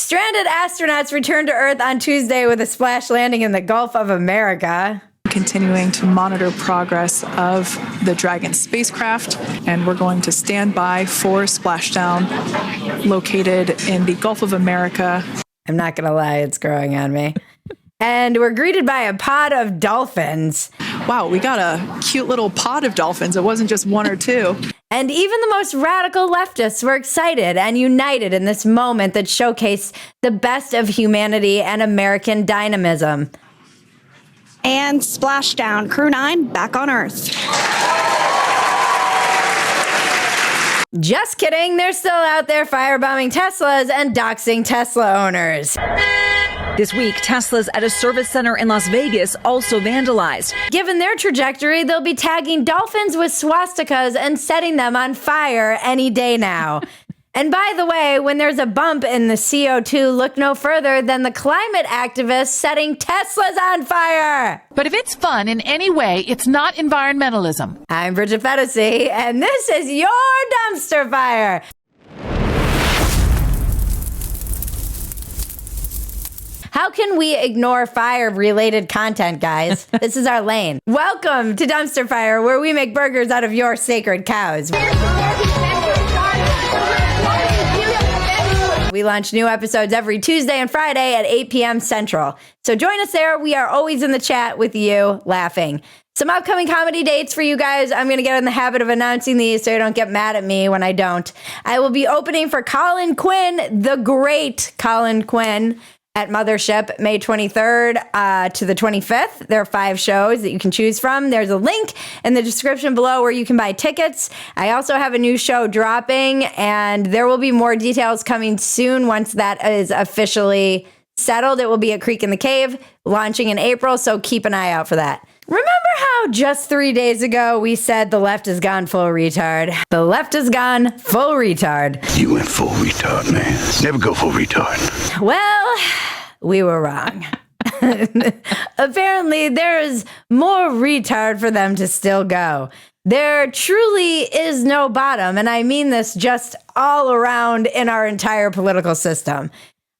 Stranded astronauts returned to Earth on Tuesday with a splash landing in the Gulf of America. Continuing to monitor progress of the Dragon spacecraft, and we're going to stand by for splashdown located in the Gulf of America. I'm not going to lie, it's growing on me. And we're greeted by a pod of dolphins. Wow, we got a cute little pod of dolphins. It wasn't just one or two. And even the most radical leftists were excited and united in this moment that showcased the best of humanity and American dynamism. And splashdown, Crew 9 back on Earth. Just kidding, they're still out there firebombing Teslas and doxing Tesla owners. This week, Teslas at a service center in Las Vegas also vandalized. Given their trajectory, they'll be tagging dolphins with swastikas and setting them on fire any day now. And by the way, when there's a bump in the CO2, look no further than the climate activists setting Teslas on fire. But if it's fun in any way, it's not environmentalism. I'm Bridget Phetasy, and this is your dumpster fire. How can we ignore fire-related content, guys? This is our lane. Welcome to Dumpster Fire, where we make burgers out of your sacred cows. We launch new episodes every Tuesday and Friday at 8 p.m. Central. So join us there. We are always in the chat with you, laughing. Some upcoming comedy dates for you guys. I'm going to get in the habit of announcing these so you don't get mad at me when I don't. I will be opening for Colin Quinn, the great Colin Quinn, at Mothership, May 23rd to the 25th. There are 5 shows that you can choose from. There's a link in the description below where you can buy tickets. I also have a new show dropping, and there will be more details coming soon once that is officially settled. It will be at Creek in the Cave, launching in April, so keep an eye out for that. Remember how just 3 days ago we said the left has gone full retard? The left has gone full retard. You went full retard, man. Never go full retard. Well, we were wrong. Apparently, there is more retard for them to still go. There truly is no bottom, and I mean this just all around in our entire political system.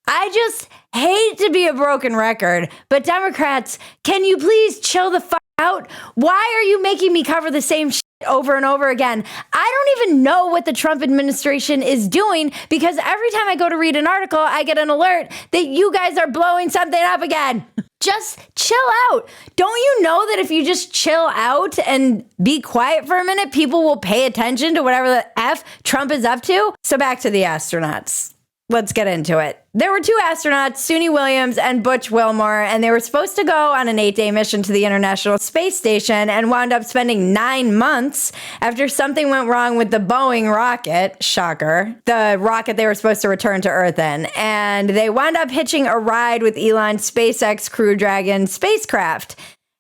I just hate to be a broken record, but Democrats, can you please chill the fuck out? Why are you making me cover the same shit over and over again? I don't even know what the Trump administration is doing, because every time I go to read an article, I get an alert that you guys are blowing something up again. Just chill out. Don't you know that if you just chill out and be quiet for a minute, people will pay attention to whatever the F Trump is up to? So back to the astronauts. Let's get into it. There were 2 astronauts, Suni Williams and Butch Wilmore, and they were supposed to go on an 8-day mission to the International Space Station and wound up spending 9 months after something went wrong with the Boeing rocket, shocker, the rocket they were supposed to return to Earth in. And they wound up hitching a ride with Elon's SpaceX Crew Dragon spacecraft.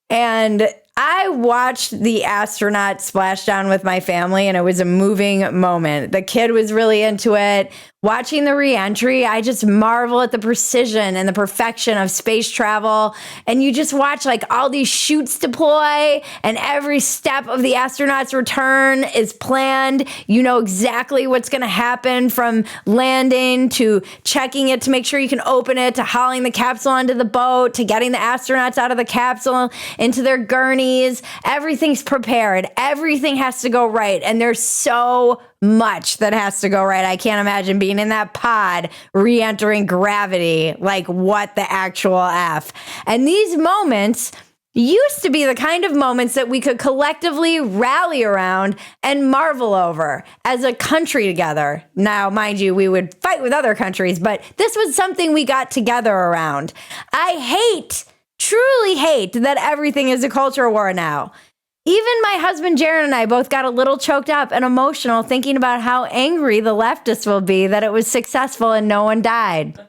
And I watched the astronaut splashdown with my family, and it was a moving moment. The kid was really into it. Watching the re-entry, I just marvel at the precision and the perfection of space travel. And you just watch like all these chutes deploy, and every step of the astronaut's return is planned. You know exactly what's going to happen, from landing to checking it to make sure you can open it, to hauling the capsule onto the boat, to getting the astronauts out of the capsule into their gurneys. Everything's prepared. Everything has to go right. And there's so much that has to go right. I can't imagine being in that pod re-entering gravity. Like, what the actual F? And these moments used to be the kind of moments that we could collectively rally around and marvel over as a country together. Now, mind you, we would fight with other countries, but this was something we got together around. I truly hate that everything is a culture war now. Even my husband, Jaron, and I both got a little choked up and emotional thinking about how angry the leftists will be that it was successful and no one died.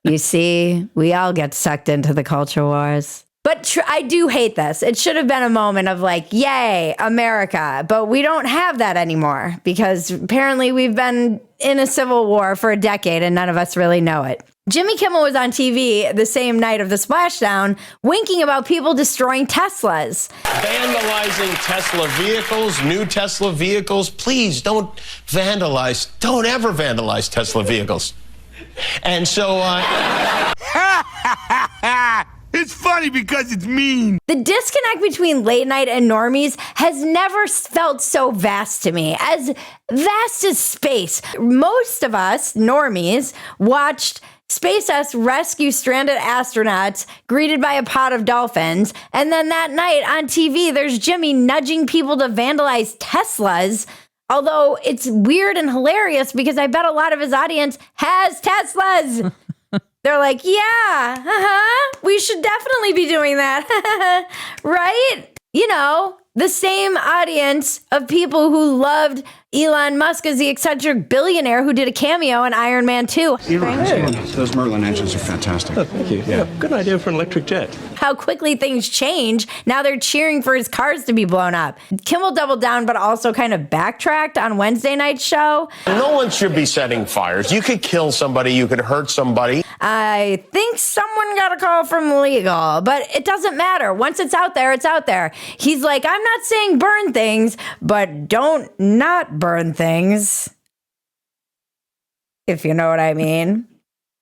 You see, we all get sucked into the culture wars. But I do hate this. It should have been a moment of like, yay, America. But we don't have that anymore, because apparently we've been in a civil war for a decade and none of us really know it. Jimmy Kimmel was on TV the same night of the splashdown, winking about people destroying Teslas. Vandalizing Tesla vehicles, new Tesla vehicles. Please don't vandalize. Don't ever vandalize Tesla vehicles. And so, It's funny because it's mean. The disconnect between late night and normies has never felt so vast to me, as vast as space. Most of us, normies, watched SpaceX rescue stranded astronauts greeted by a pod of dolphins. And then that night on TV, there's Jimmy nudging people to vandalize Teslas. Although it's weird and hilarious because I bet a lot of his audience has Teslas. They're like, yeah, we should definitely be doing that. Right? You know, the same audience of people who loved Elon Musk as the eccentric billionaire who did a cameo in Iron Man 2. Those Merlin engines are fantastic. oh, thank you. Yeah, good idea for an electric jet. How quickly things change. Now they're cheering for his cars to be blown up. Kimmel doubled down, but also kind of backtracked on Wednesday night's show. No one should be setting fires. You could kill somebody. You could hurt somebody. I think someone got a call from legal, but it doesn't matter. Once it's out there, it's out there. He's like, I'm not saying burn things, but don't not burn things, if you know what I mean.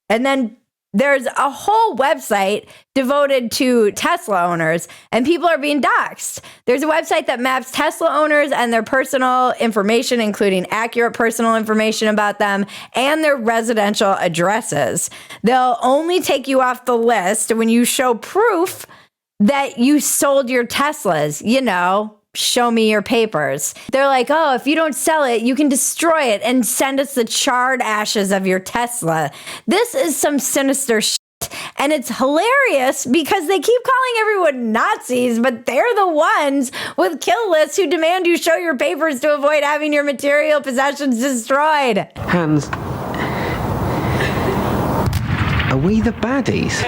And then there's a whole website devoted to Tesla owners, and people are being doxxed. There's a website that maps Tesla owners and their personal information, including accurate personal information about them and their residential addresses. They'll only take you off the list when you show proof that you sold your Teslas, you know. Show me your papers. They're like, oh, if you don't sell it, you can destroy it and send us the charred ashes of your Tesla. This is some sinister shit. And it's hilarious because they keep calling everyone Nazis, but they're the ones with kill lists who demand you show your papers to avoid having your material possessions destroyed. Hans, are we the baddies?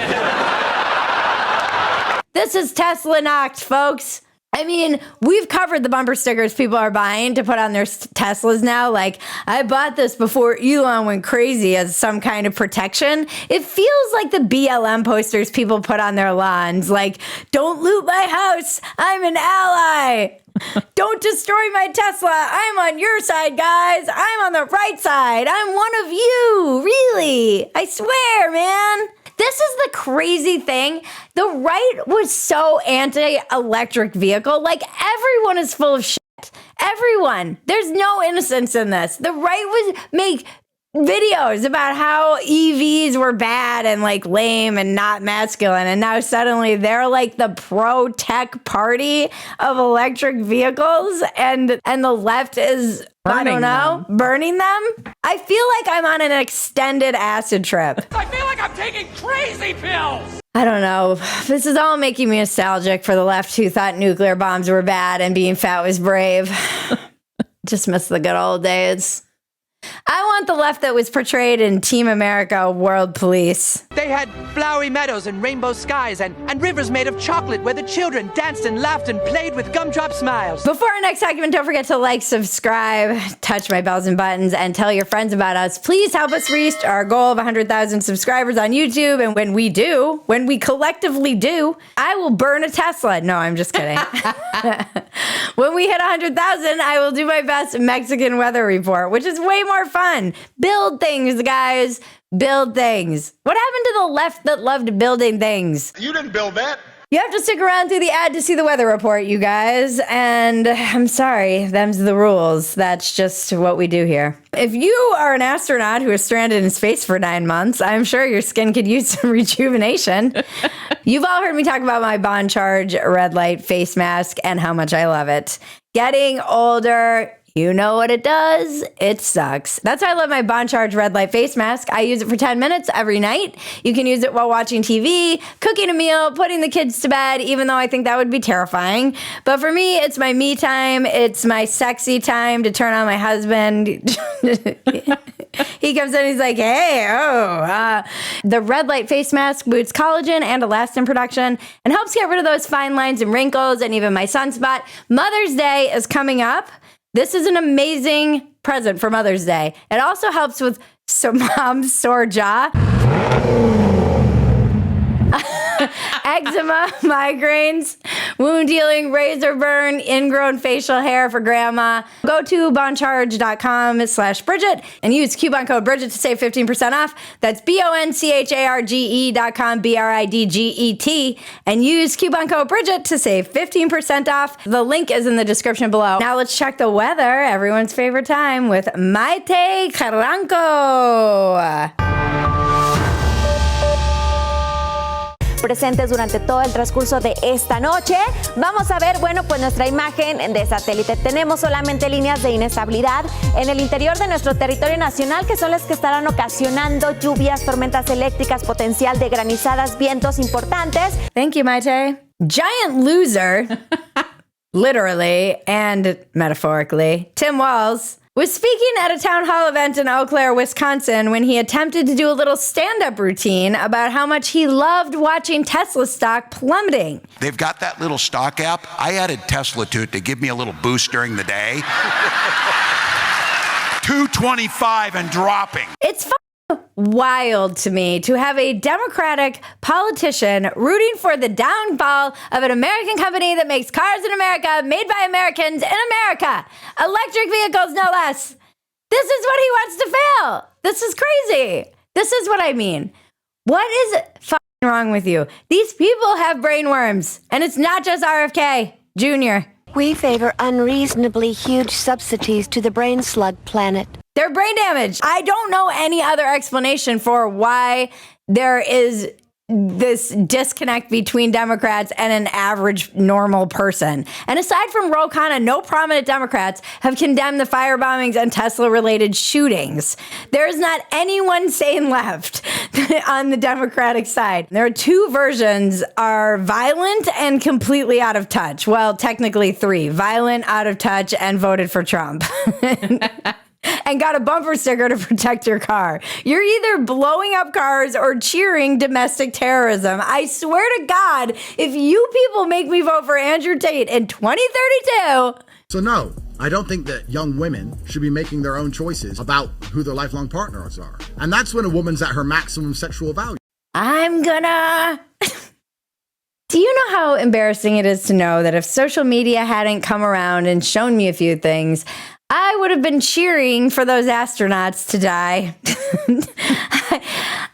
This is Tesla knocked, folks. I mean, we've covered the bumper stickers people are buying to put on their Teslas now. Like, I bought this before Elon went crazy as some kind of protection. It feels like the BLM posters people put on their lawns. Like, don't loot my house. I'm an ally. Don't destroy my Tesla. I'm on your side, guys. I'm on the right side. I'm one of you. Really. I swear, man. This is the crazy thing. The right was so anti-electric vehicle. Like, everyone is full of shit. Everyone. There's no innocence in this. The right would make videos about how EVs were bad and like lame and not masculine. And now suddenly they're like the pro-tech party of electric vehicles. And the left is, burning them. I feel like I'm on an extended acid trip. I feel like I'm taking crazy pills. I don't know. This is all making me nostalgic for the left who thought nuclear bombs were bad and being fat was brave. Just miss the good old days. I want the left that was portrayed in Team America World Police. They had flowery meadows and rainbow skies and rivers made of chocolate where the children danced and laughed and played with gumdrop smiles. Before our next segment, don't forget to like, subscribe, touch my bells and buttons, and tell your friends about us. Please help us reach our goal of 100,000 subscribers on YouTube. And when we collectively do, I will burn a Tesla. No, I'm just kidding. When we hit 100,000, I will do my best Mexican weather report, which is way more fun. Build things, guys. Build things. What happened to the left that loved building things? You didn't build that. You have to stick around through the ad to see the weather report, you guys. And I'm sorry, them's the rules. That's just what we do here. If you are an astronaut who is stranded in space for 9 months, I'm sure your skin could use some rejuvenation. You've all heard me talk about my Bond Charge red light face mask and how much I love it. Getting older, you know what it does? It sucks. That's why I love my Bond Charge red light face mask. I use it for 10 minutes every night. You can use it while watching TV, cooking a meal, putting the kids to bed, even though I think that would be terrifying. But for me, it's my me time. It's my sexy time to turn on my husband. He comes in, he's like, hey, the red light face mask boosts collagen and elastin production and helps get rid of those fine lines and wrinkles and even my sunspot. Mother's Day is coming up. This is an amazing present for Mother's Day. It also helps with mom's sore jaw, eczema, migraines. wound healing, razor burn, ingrown facial hair for grandma. Go to boncharge.com/Bridget and use coupon code Bridget to save 15% off. That's boncharge.com, BRIDGET, and use coupon code Bridget to save 15% off. The link is in the description below. Now let's check the weather, everyone's favorite time, with Maite Carranco. Presentes durante todo el transcurso de esta noche. Vamos a ver, bueno, pues nuestra imagen de satélite. Tenemos solamente líneas de inestabilidad en el interior de nuestro territorio nacional, que son las que estarán ocasionando lluvias, tormentas eléctricas, potencial de granizadas, vientos importantes. Thank you, Maite. Giant loser, literally and metaphorically, Tim Walz was speaking at a town hall event in Eau Claire, Wisconsin, when he attempted to do a little stand-up routine about how much he loved watching Tesla stock plummeting. They've got that little stock app. I added Tesla to it to give me a little boost during the day. 225 and dropping. It's wild to me to have a Democratic politician rooting for the downfall of an American company that makes cars in America, made by Americans in America. Electric vehicles, no less. This is what he wants to fail. This is crazy. This is what I mean. What is wrong with you? These people have brain worms, and it's not just RFK Jr. We favor unreasonably huge subsidies to the brain slug planet. They're brain damaged. I don't know any other explanation for why there is this disconnect between Democrats and an average normal person. And aside from Ro Khanna, no prominent Democrats have condemned the fire bombings and Tesla-related shootings. There is not anyone sane left on the Democratic side. There are two versions, are violent and completely out of touch. Well, technically three: violent, out of touch, and voted for Trump. And got a bumper sticker to protect your car. You're either blowing up cars or cheering domestic terrorism. I swear to God, if you people make me vote for Andrew Tate in 2032... So no, I don't think that young women should be making their own choices about who their lifelong partners are. And that's when a woman's at her maximum sexual value. I'm gonna... Do you know how embarrassing it is to know that if social media hadn't come around and shown me a few things, I would have been cheering for those astronauts to die?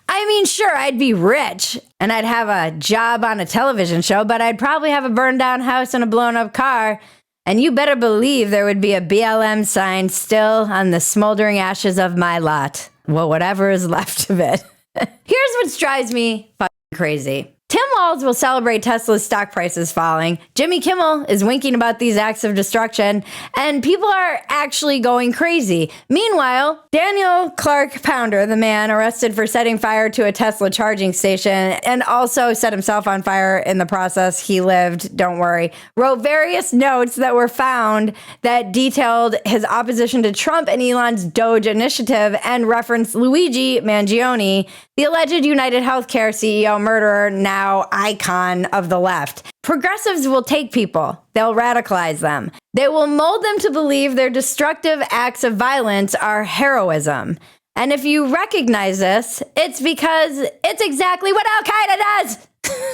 I mean, sure, I'd be rich and I'd have a job on a television show, but I'd probably have a burned down house and a blown up car. And you better believe there would be a BLM sign still on the smoldering ashes of my lot. Well, whatever is left of it. Here's what drives me fucking crazy. Tim Walz will celebrate Tesla's stock prices falling. Jimmy Kimmel is winking about these acts of destruction, and people are actually going crazy. Meanwhile, Daniel Clark Pounder, the man arrested for setting fire to a Tesla charging station and also set himself on fire in the process, he lived, don't worry, wrote various notes that were found that detailed his opposition to Trump and Elon's Doge initiative and referenced Luigi Mangione, the alleged United Healthcare CEO murderer, now icon of the left. Progressives will take people. They'll radicalize them. They will mold them to believe their destructive acts of violence are heroism. And if you recognize this, it's because it's exactly what Al-Qaeda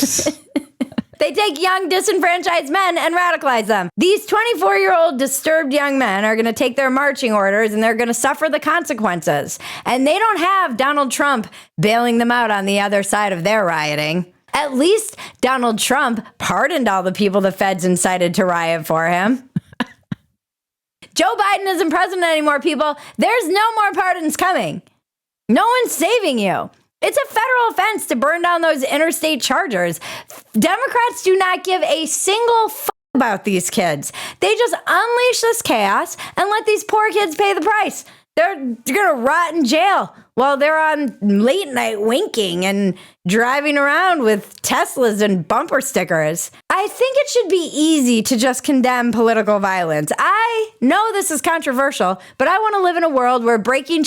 does. They take young, disenfranchised men and radicalize them. These 24-year-old disturbed young men are going to take their marching orders and they're going to suffer the consequences. And they don't have Donald Trump bailing them out on the other side of their rioting. At least Donald Trump pardoned all the people the feds incited to riot for him. Joe Biden isn't president anymore, people. There's no more pardons coming. No one's saving you. It's a federal offense to burn down those interstate chargers. Democrats do not give a single fuck about these kids. They just unleash this chaos and let these poor kids pay the price. They're going to rot in jail while they're on late night winking and driving around with Teslas and bumper stickers. I think it should be easy to just condemn political violence. I know this is controversial, but I want to live in a world where breaking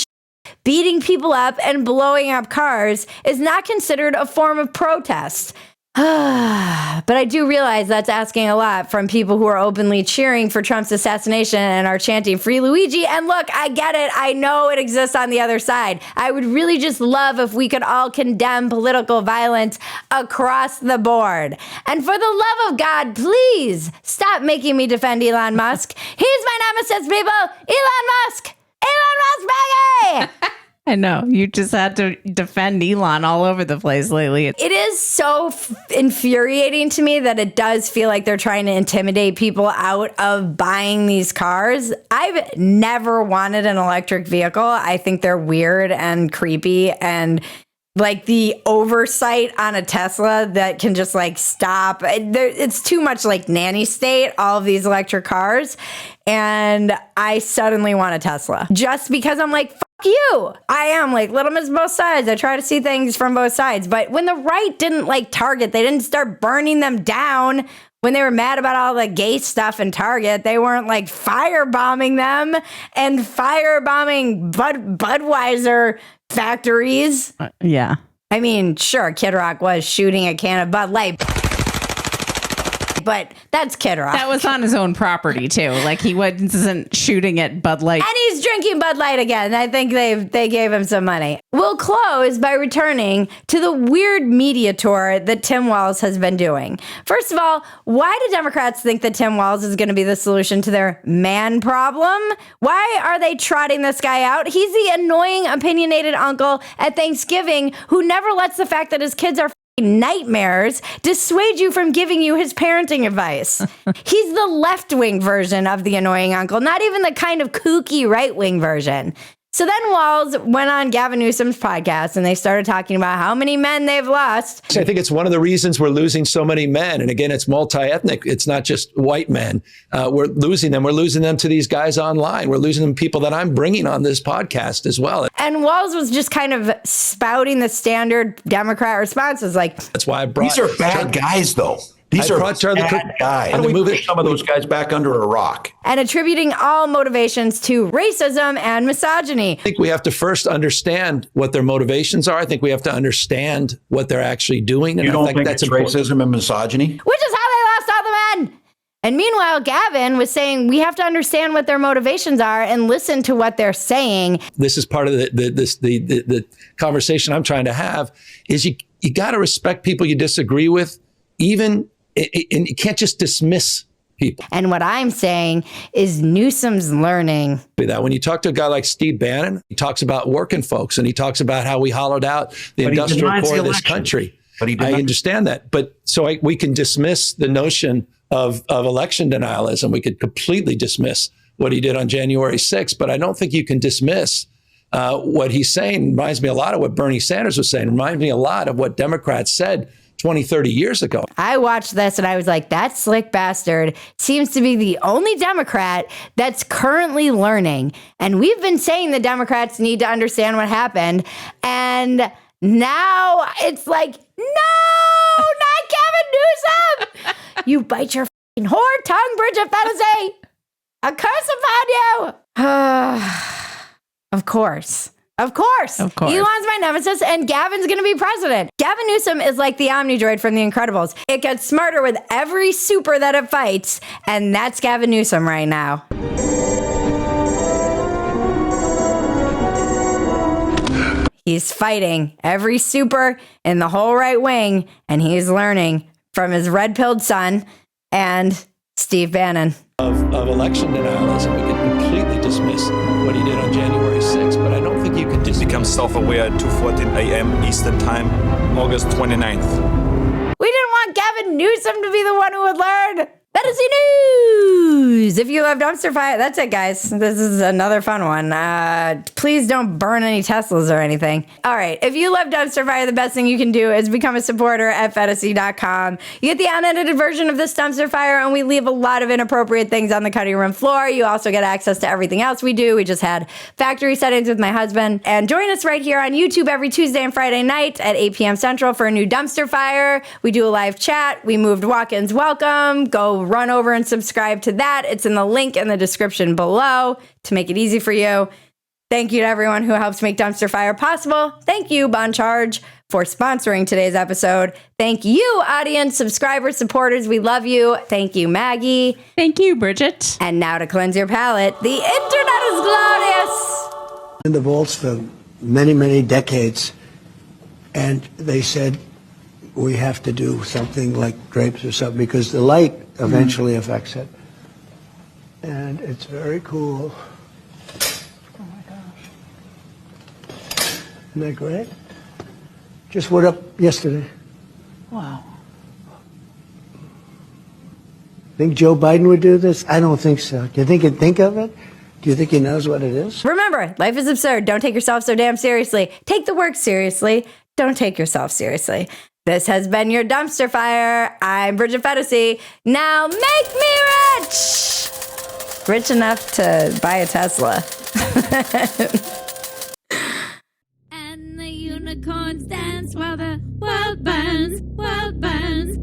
beating people up and blowing up cars is not considered a form of protest. But I do realize that's asking a lot from people who are openly cheering for Trump's assassination and are chanting Free Luigi. And look, I get it. I know it exists on the other side. I would really just love if we could all condemn political violence across the board. And for the love of God, please stop making me defend Elon Musk. He's my nemesis, people. Elon Musk. Elon Musk, baggy. I know. You just had to defend Elon all over the place lately. It is so infuriating to me that it does feel like they're trying to intimidate people out of buying these cars. I've never wanted an electric vehicle. I think they're weird and creepy, and like the oversight on a Tesla that can just like stop. It's too much like nanny state, all of these electric cars. And I suddenly want a Tesla just because I'm like, fuck you. I am like Little Miss both sides. I try to see things from both sides. But when the right didn't like Target, they didn't start burning them down. When they were mad about all the gay stuff in Target, they weren't like firebombing them and firebombing Budweiser factories. Yeah. I mean, sure, Kid Rock was shooting a can of Bud Light, but that's Kid Rock. That was on his own property, too. Like, he wasn't shooting at Bud Light. And he's drinking Bud Light again. I think they gave him some money. We'll close by returning to the weird media tour that Tim Walz has been doing. First of all, why do Democrats think that Tim Walz is going to be the solution to their man problem? Why are they trotting this guy out? He's the annoying, opinionated uncle at Thanksgiving who never lets the fact that his kids are nightmares dissuade you from giving you his parenting advice. He's the left-wing version of the annoying uncle, not even the kind of kooky right-wing version. So then Walz went on Gavin Newsom's podcast and they started talking about how many men they've lost. I think it's one of the reasons we're losing so many men. And again, it's multi-ethnic. It's not just white men. We're losing them. We're losing them to these guys online. We're losing them to people that I'm bringing on this podcast as well. And Walz was just kind of spouting the standard Democrat responses like, that's why I brought... These are bad guys, though. These are bad guys. How do we put some of those guys back under a rock? And attributing all motivations to racism and misogyny. I think we have to first understand what their motivations are. I think we have to understand what they're actually doing. And you don't I think that's it's racism and misogyny? Which is how they lost all the men. And meanwhile, Gavin was saying we have to understand what their motivations are and listen to what they're saying. This is part of the conversation I'm trying to have is you got to respect people you disagree with, even. And you can't just dismiss people. And what I'm saying is Newsom's learning. That when you talk to a guy like Steve Bannon, he talks about working folks and he talks about how we hollowed out the industrial core of this country. But I understand that. But so we can dismiss the notion of election denialism. We could completely dismiss what he did on January 6th. But I don't think you can dismiss what he's saying. Reminds me a lot of what Bernie Sanders was saying. Reminds me a lot of what Democrats said 20, 30 years ago. I watched this and I was like, that slick bastard seems to be the only Democrat that's currently learning. And we've been saying the Democrats need to understand what happened. And now it's like, no, not Gavin Newsom. You bite your f***ing whore tongue, Bridget Phetasy. A curse upon you. Of course. Of course. Elon's my nemesis and Gavin's going to be president. Gavin Newsom is like the Omnidroid from The Incredibles. It gets smarter with every super that it fights, and that's Gavin Newsom right now. He's fighting every super in the whole right wing, and he's learning from his red-pilled son and Steve Bannon. Of election denialism, we could completely dismiss what he did on January 6th, but I don't think you can just become self-aware at 2:14 a.m. Eastern Time, August 29th. We didn't want Gavin Newsom to be the one who would learn. Phetasy News! If you love dumpster fire, that's it, guys. This is another fun one. Please don't burn any Teslas or anything. All right, if you love dumpster fire, the best thing you can do is become a supporter at Phetasy.com. You get the unedited version of this dumpster fire, and we leave a lot of inappropriate things on the cutting room floor. You also get access to everything else we do. We just had factory settings with my husband. And join us right here on YouTube every Tuesday and Friday night at 8 p.m. Central for a new dumpster fire. We do a live chat. We moved Walk-ins Welcome. Go run over and subscribe to that. It's in the link in the description below to make it easy for you. Thank you to everyone who helps make Dumpster Fire possible. Thank you, Bon Charge, for sponsoring today's episode. Thank you, audience, subscribers, supporters. We love you. Thank you, Maggie. Thank you, Bridget. And now to cleanse your palate, the internet is glorious. In the vaults for many, many decades, and they said we have to do something like drapes or something because the light eventually affects it. And it's very cool. Oh my gosh. Isn't that great? Just went up yesterday. Wow. Think Joe Biden would do this? I don't think so. Do you think he'd think of it? Do you think he knows what it is? Remember, life is absurd. Don't take yourself so damn seriously. Take the work seriously. Don't take yourself seriously. This has been your Dumpster Fire. I'm Bridget Phetasy. Now make me rich! Rich enough to buy a Tesla. And the unicorns dance while the world burns, world burns.